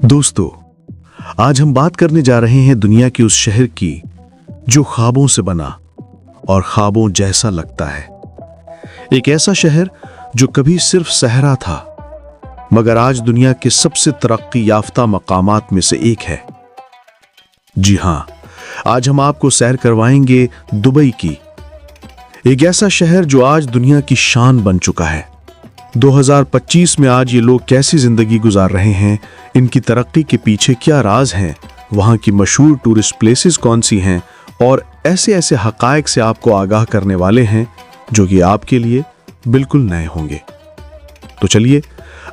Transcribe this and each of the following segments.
दोस्तों, आज हम बात करने जा रहे हैं दुनिया के उस शहर की जो ख्वाबों से बना और ख्वाबों जैसा लगता है। एक ऐसा शहर जो कभी सिर्फ सहरा था मगर आज दुनिया के सबसे तरक्की याफ्ता मकामात में से एक है। जी हां, आज हम आपको सैर करवाएंगे दुबई की, एक ऐसा शहर जो आज दुनिया की शान बन चुका है। 2025 में आज ये लोग कैसी जिंदगी गुजार रहे हैं, इनकी तरक्की के पीछे क्या राज हैं, वहां की मशहूर टूरिस्ट प्लेसेस कौन सी हैं और ऐसे ऐसे हकायक से आपको आगाह करने वाले हैं जो कि आपके लिए बिल्कुल नए होंगे। तो चलिए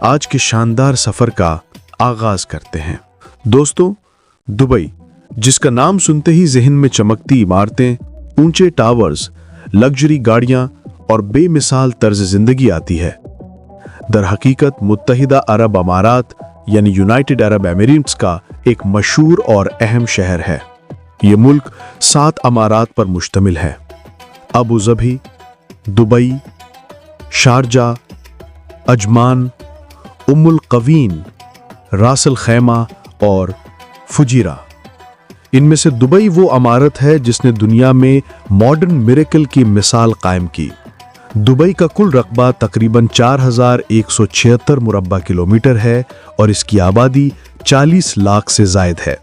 आज के शानदार सफर का आगाज करते हैं। दोस्तों, दुबई, जिसका नाम सुनते ही जहन में चमकती इमारतें, ऊंचे टावर्स, लग्जरी गाड़ियां और बेमिसाल तर्ज जिंदगी आती है, दर हकीकत मुत्तहिदा अरब अमारात यानी यूनाइटेड अरब एमिरेट्स का एक मशहूर और अहम शहर है। ये मुल्क 7 अमारात पर मुश्तमिल है: अबू ज़बी, दुबई, शारजा, अजमान, उम्मुल कवीन, रासल खैमा और फुजीरा। इनमें से दुबई वो अमारत है जिसने दुनिया में मॉडर्न मिरेकल की मिसाल कायम की। दुबई का कुल रकबा तकरीबन 4176 मुरब्बा किलोमीटर है और इसकी आबादी 40 लाख से जायद है।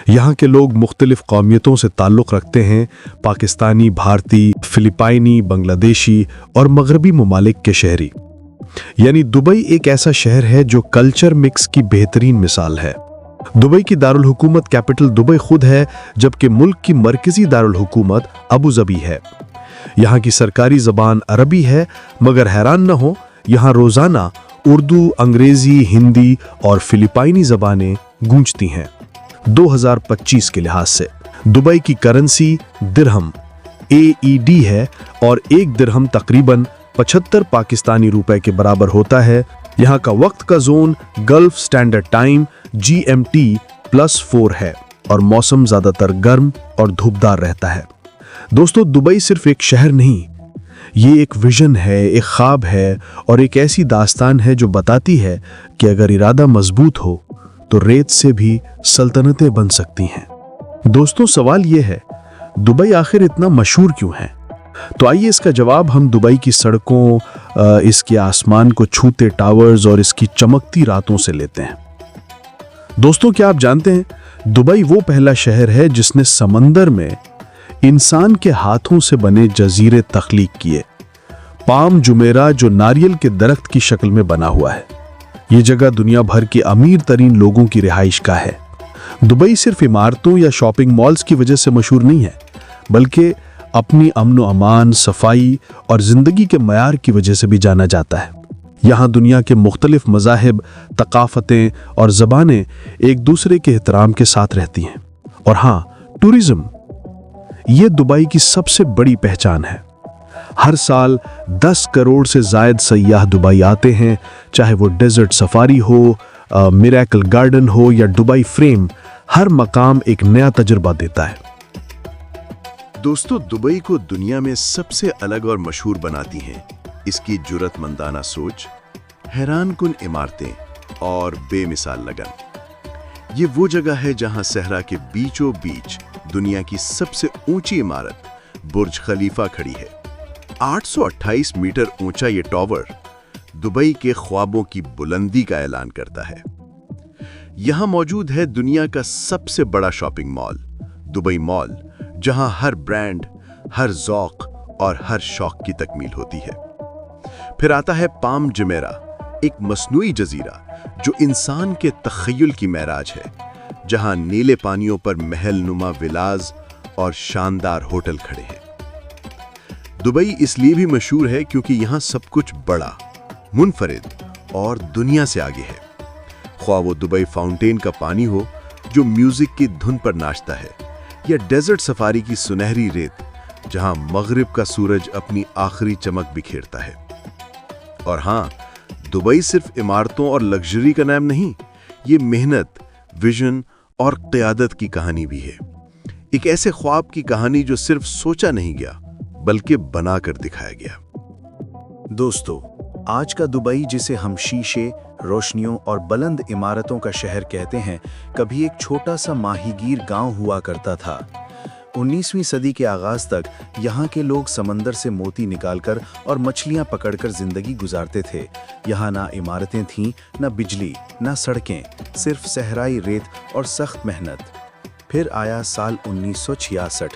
यहाँ के लोग मुख्तलिफ कौमियतों से ताल्लुक़ रखते हैं: पाकिस्तानी, भारतीय, फिलिपाइनी, बांग्लादेशी और मगरबी ममालिक के शहरी। यानी दुबई एक ऐसा शहर है जो कल्चर मिक्स की बेहतरीन मिसाल है। दुबई की दारुल हुकूमत कैपिटल दुबई खुद है, जबकि मुल्क की मरकजी दारुल हुकूमत अबू ज़बी है। यहाँ की सरकारी ज़बान अरबी है, मगर हैरान न हो, यहाँ रोज़ाना उर्दू, अंग्रेज़ी, हिंदी और फिलिपाइनी ज़बानें गूंजती हैं। 2025 के लिहाज से दुबई की करेंसी दिरहम AED है और एक दिरहम तकरीबन 75 पाकिस्तानी रुपए के बराबर होता है। यहाँ का वक्त का zone gulf standard time GMT+4 है और मौसम ज़्यादातर गर्म और धूपदार रहता है। दोस्तों, दुबई सिर्फ एक शहर नहीं, ये एक विजन है, एक ख्वाब है और एक ऐसी दास्तान है जो बताती है कि अगर इरादा मजबूत हो तो रेत से भी सल्तनतें बन सकती हैं। दोस्तों, सवाल ये है, दुबई आखिर इतना मशहूर क्यों है? तो आइए इसका जवाब हम दुबई की सड़कों, इसके आसमान को छूते टावर्स और इसकी चमकती रातों से लेते हैं। दोस्तों, क्या आप जानते हैं, दुबई वो पहला शहर है जिसने समंदर में इंसान के हाथों से बने जजीरे तख्लीक किए। पाम जुमेरा, जो नारियल के दरख्त की शक्ल में बना हुआ है, ये जगह दुनिया भर के अमीर तरीन लोगों की रिहाइश का है। दुबई सिर्फ इमारतों या शॉपिंग मॉल्स की वजह से मशहूर नहीं है, बल्कि अपनी अमन व अमान, सफाई और जिंदगी के मयार की वजह से भी जाना जाता है। यहाँ दुनिया के मुख्तलिफ मज़ाहिब, तकाफ़तें और ज़बानें एक दूसरे के एहतराम के साथ रहती हैं। और हाँ, टूरिज़्म, ये दुबई की सबसे बड़ी पहचान है। हर साल 10 करोड़ से ज़ायद सयाह दुबई आते हैं, चाहे वो डेजर्ट सफारी हो, मिरेकल गार्डन हो या दुबई फ्रेम, हर मकाम एक नया तजुर्बा देता है। दोस्तों, दुबई को दुनिया में सबसे अलग और मशहूर बनाती हैं इसकी जुर्रतमंदाना सोच, हैरानकुन इमारतें और बेमिसाल लगन। ये वो जगह है जहां सहरा के बीचों बीच दुनिया की सबसे ऊंची इमारत बुर्ज खलीफा खड़ी है। 828 मीटर ऊंचा ये टावर दुबई के ख्वाबों की बुलंदी का ऐलान करता है। यहां मौजूद है दुनिया का सबसे बड़ा शॉपिंग मॉल, दुबई मॉल, जहां हर ब्रांड, हर ज़ौक़ और हर शौक की तकमील होती है। फिर आता है पाम जुमेरा, एक मस्नूई जजीरा जो इंसान के तख़य्युल की महराज है, जहां नीले पानियों पर महल नुमा विलाज और शानदार होटल खड़े हैं। दुबई इसलिए भी मशहूर है क्योंकि यहाँ सब कुछ बड़ा, मुनफरिद और दुनिया से आगे है। ख्वाह वो दुबई फाउंटेन का पानी हो जो म्यूजिक की धुन पर नाचता है, या डेजर्ट सफारी की सुनहरी रेत जहां मगरिब का सूरज अपनी आखिरी चमक बिखेरता है। और हाँ, दुबई सिर्फ इमारतों और लग्जरी का नाम नहीं, ये मेहनत, विजन और क़यादत की कहानी भी है। एक ऐसे ख्वाब की कहानी जो सिर्फ सोचा नहीं गया बल्कि बनाकर दिखाया गया। दोस्तों, आज का दुबई, जिसे हम शीशे, रोशनियों और बुलंद इमारतों का शहर कहते हैं, कभी एक छोटा सा माहीगीर गांव हुआ करता था। 19वीं सदी के आगाज तक यहाँ के लोग समंदर से मोती निकालकर और मछलियाँ पकड़कर जिंदगी गुजारते थे। यहाँ ना इमारतें थीं, ना बिजली, ना सड़कें, सिर्फ सहराई रेत और सख्त मेहनत। फिर आया साल 1966,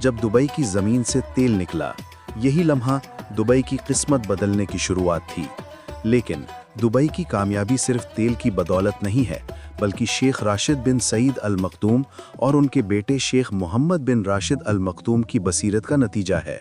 जब दुबई की ज़मीन से तेल निकला। यही लम्हा दुबई की किस्मत बदलने की शुरुआत थी। लेकिन दुबई की कामयाबी सिर्फ तेल की बदौलत नहीं है, बल्कि शेख राशिद बिन सईद अल मखदूम और उनके बेटे शेख मोहम्मद बिन राशिद अल मखदूम की बसीरत का नतीजा है।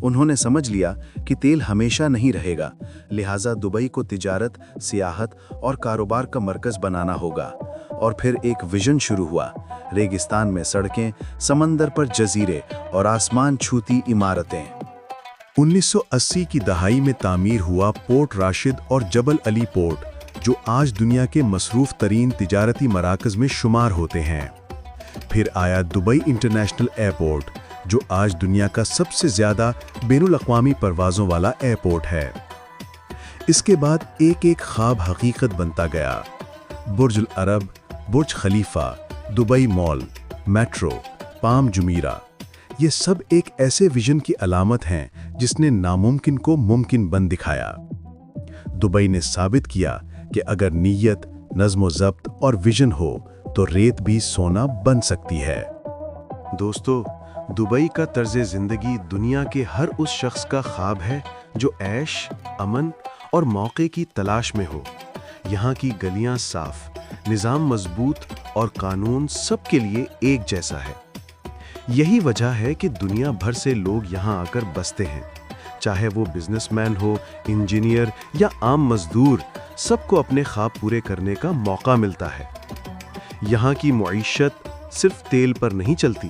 उन्होंने समझ लिया कि तेल हमेशा नहीं रहेगा, लिहाजा दुबई को तिजारत, सियाहत और कारोबार का मरकज़ बनाना होगा। और फिर एक विजन शुरू हुआ। रेगिस्तान में सड़कें, समंदर पर जजीरे और आसमान छूती इमारतें। 1980 की दहाई में तामीर हुआ पोर्ट राशिद और जबल अली पोर्ट, जो आज दुनिया के मसरूफ तरीन तिजारती मराकज़ में शुमार होते हैं। फिर आया दुबई इंटरनेशनल एयरपोर्ट, जो आज दुनिया का सबसे ज़्यादा बैनुल अक़वामी परवाज़ों वाला एयरपोर्ट है। इसके बाद एक एक ख्वाब हकीकत बनता गया। बुर्ज अल अरब, बुर्ज खलीफा, दुबई मॉल, मेट्रो, पाम जुमीरा, ये सब एक ऐसे विजन की अलामत हैं जिसने नामुमकिन को मुमकिन बन दिखाया। दुबई ने साबित किया कि अगर नीयत, नज़्म-ओ-ज़ब्त और विजन हो तो रेत भी सोना बन सकती है। दोस्तों, दुबई का तर्ज ज़िंदगी दुनिया के हर उस शख्स का ख्वाब है जो ऐश, अमन और मौके की तलाश में हो। यहाँ की गलियाँ साफ, निज़ाम मजबूत और कानून सबके लिए एक जैसा है। यही वजह है कि दुनिया भर से लोग यहाँ आकर बसते हैं। चाहे वो बिजनेसमैन हो, इंजीनियर या आम मजदूर, सबको अपने ख्वाब पूरे करने का मौका मिलता है। यहाँ की मईशत सिर्फ तेल पर नहीं चलती,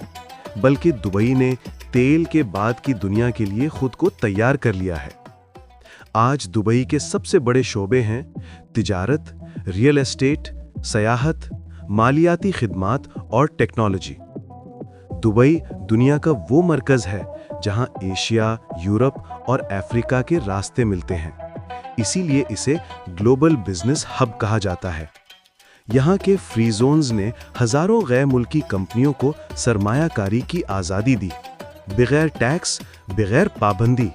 बल्कि दुबई ने तेल के बाद की दुनिया के लिए खुद को तैयार कर लिया है। आज दुबई के सबसे बड़े शोबे हैं तिजारत, रियल एस्टेट, सयाहत, मालियाती खिदमात और टेक्नोलॉजी। दुबई दुनिया का वो मरकज़ है जहां एशिया, यूरोप और अफ्रीका के रास्ते मिलते हैं। इसीलिए इसे ग्लोबल बिजनेस हब कहा जाता है। यहाँ के फ्री जोन्स ने हज़ारों गैर मुल्की कंपनियों को सरमायाकारी की आज़ादी दी, बगैर टैक्स, बगैर पाबंदी।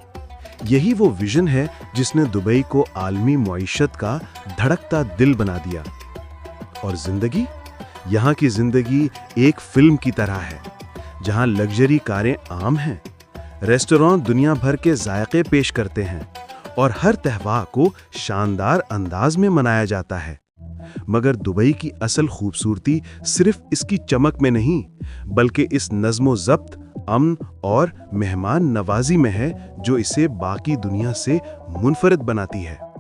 यही वो विजन है जिसने दुबई को आलमी मईशत का धड़कता दिल बना दिया। और ज़िंदगी, यहाँ की ज़िंदगी एक फिल्म की तरह है, जहाँ लग्जरी कारें आम हैं, रेस्टोरेंट दुनिया भर के जायके पेश करते हैं और हर त्योहार को शानदार अंदाज में मनाया जाता है। मगर दुबई की असल खूबसूरती सिर्फ इसकी चमक में नहीं, बल्कि इस नज़्म-ओ-ज़ब्त, अमन और मेहमान नवाजी में है, जो इसे बाकी दुनिया से मुनफरद बनाती है।